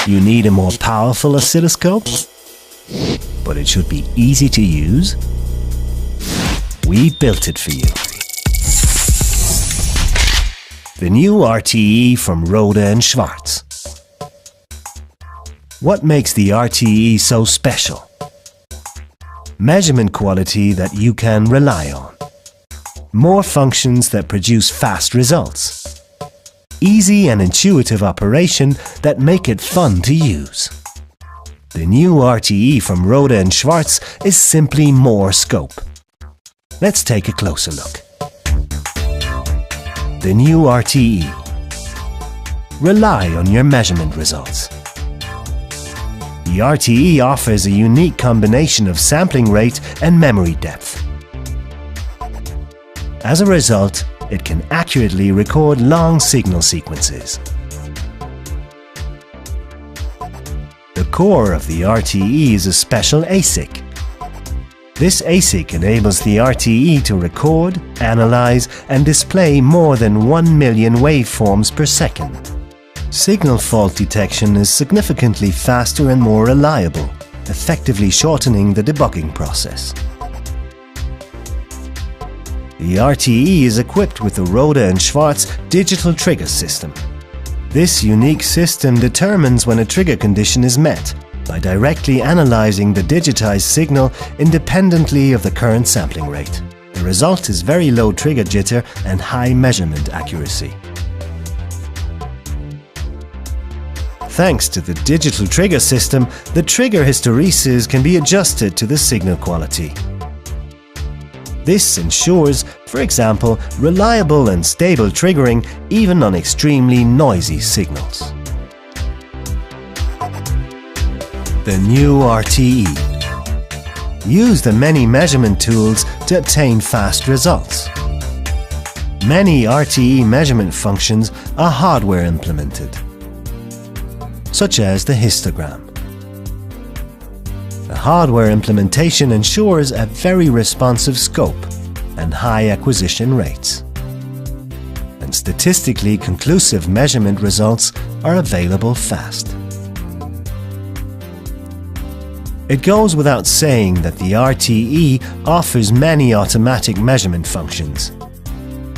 You need a more powerful oscilloscope? But it should be easy to use? We built it for you. The new RTE from Rohde & Schwarz. What makes the RTE so special? Measurement quality that you can rely on. More functions that produce fast results. Easy and intuitive operation that make it fun to use. The new RTE from Rohde & Schwarz is simply more scope. Let's take a closer look. The new RTE. Rely on your measurement results. The RTE offers a unique combination of sampling rate and memory depth. As a result, it can accurately record long signal sequences. The core of the RTE is a special ASIC. This ASIC enables the RTE to record, analyze, and display more than 1 million waveforms per second. Signal fault detection is significantly faster and more reliable, effectively shortening the debugging process. The RTE is equipped with the Rohde & Schwarz digital trigger system. This unique system determines when a trigger condition is met by directly analyzing the digitized signal independently of the current sampling rate. The result is very low trigger jitter and high measurement accuracy. Thanks to the digital trigger system, the trigger hysteresis can be adjusted to the signal quality. This ensures, for example, reliable and stable triggering even on extremely noisy signals. The new RTE. Use the many measurement tools to obtain fast results. Many RTE measurement functions are hardware implemented, such as the histogram. The hardware implementation ensures a very responsive scope and high acquisition rates. And statistically conclusive measurement results are available fast. It goes without saying that the RTE offers many automatic measurement functions.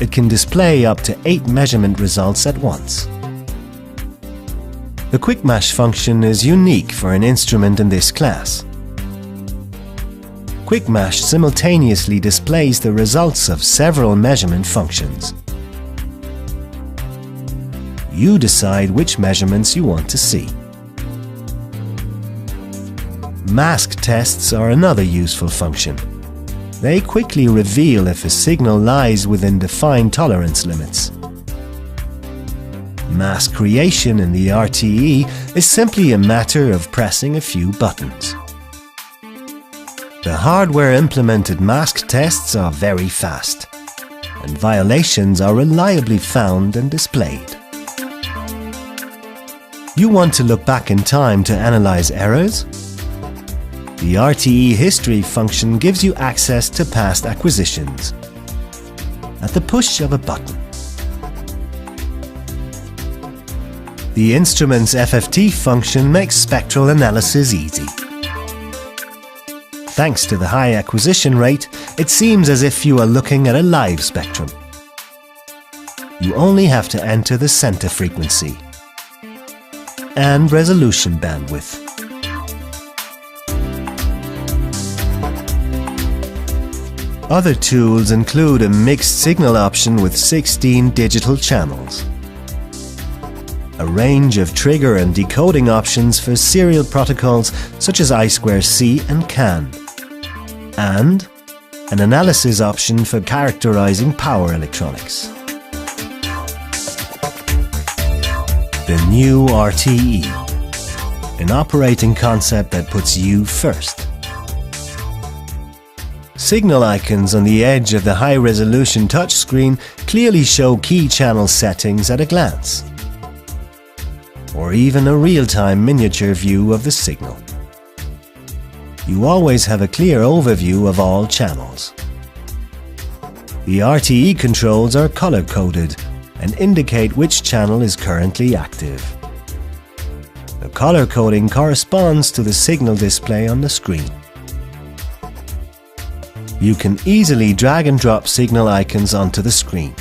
It can display up to 8 measurement results at once. The Quick Mash function is unique for an instrument in this class. Quick Mash simultaneously displays the results of several measurement functions. You decide which measurements you want to see. Mask tests are another useful function. They quickly reveal if a signal lies within defined tolerance limits. Mask creation in the RTE is simply a matter of pressing a few buttons. The hardware-implemented mask tests are very fast, and violations are reliably found and displayed. You want to look back in time to analyze errors? The RTE history function gives you access to past acquisitions at the push of a button. The instrument's FFT function makes spectral analysis easy. Thanks to the high acquisition rate, it seems as if you are looking at a live spectrum. You only have to enter the center frequency and resolution bandwidth. Other tools include a mixed signal option with 16 digital channels, a range of trigger and decoding options for serial protocols such as I2C and CAN, and an analysis option for characterizing power electronics. The new RTE, an operating concept that puts you first. Signal icons on the edge of the high-resolution touchscreen clearly show key channel settings at a glance, or even a real-time miniature view of the signal. You always have a clear overview of all channels. The RTE controls are color-coded and indicate which channel is currently active. The color coding corresponds to the signal display on the screen. You can easily drag and drop signal icons onto the screen.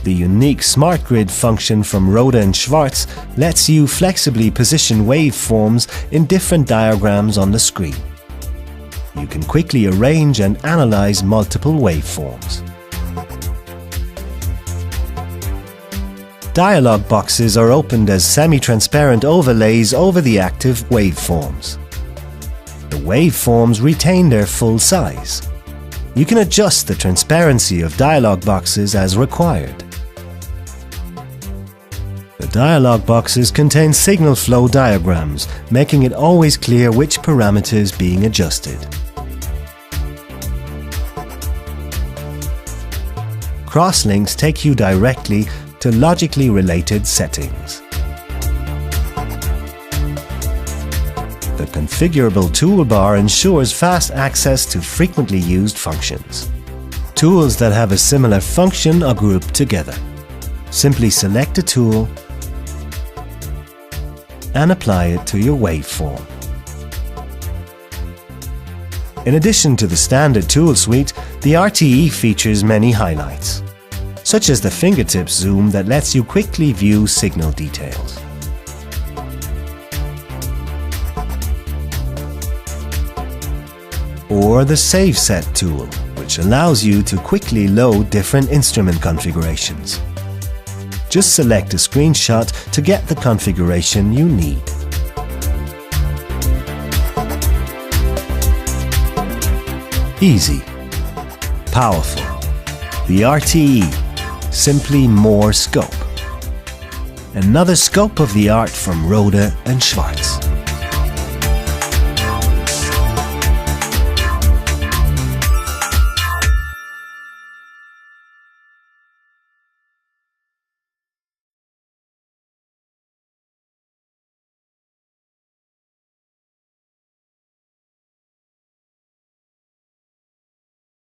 The unique Smart Grid function from Rohde and Schwarz lets you flexibly position waveforms in different diagrams on the screen. You can quickly arrange and analyze multiple waveforms. Dialog boxes are opened as semi-transparent overlays over the active waveforms. The waveforms retain their full size. You can adjust the transparency of dialog boxes as required. The dialog boxes contain signal flow diagrams, making it always clear which parameter is being adjusted. Crosslinks take you directly to logically related settings. The configurable toolbar ensures fast access to frequently used functions. Tools that have a similar function are grouped together. Simply select a tool and apply it to your waveform. In addition to the standard tool suite, the RTE features many highlights, such as the fingertip zoom that lets you quickly view signal details. Or the Save Set tool, which allows you to quickly load different instrument configurations. Just select a screenshot to get the configuration you need. Easy. Powerful. The RTE. Simply more scope. Another scope of the art from Rohde and Schwarz.